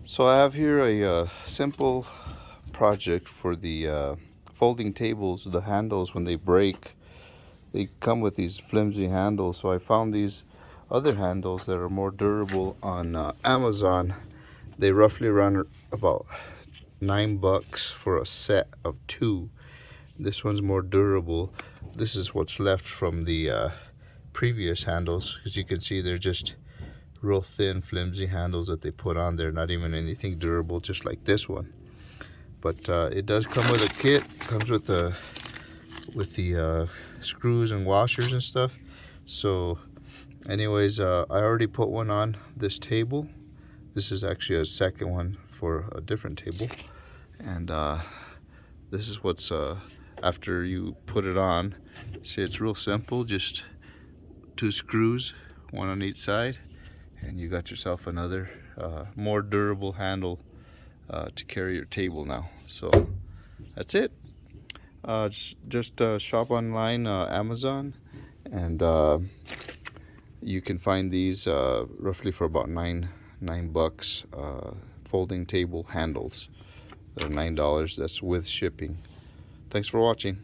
So I have here a simple project for the folding tables. The handles, when they break, they come with these flimsy handles. So I found these other handles that are more durable on Amazon. They roughly run about $9 for a set of two. This one's more durable. This is what's left from the previous handles. As you can see, they're just real thin, flimsy handles that they put on there. Not even anything durable, just like this one. But it does come with a kit. It comes with the screws and washers and stuff. So anyways, I already put one on this table. This is actually a second one for a different table. And this is what's after you put it on. See, it's real simple. Just two screws, one on each side, and you got yourself another more durable handle to carry your table now. So that's it. Just shop online, Amazon, and you can find these roughly for about $9 folding table handles. They're $9. That's with shipping. Thanks for watching.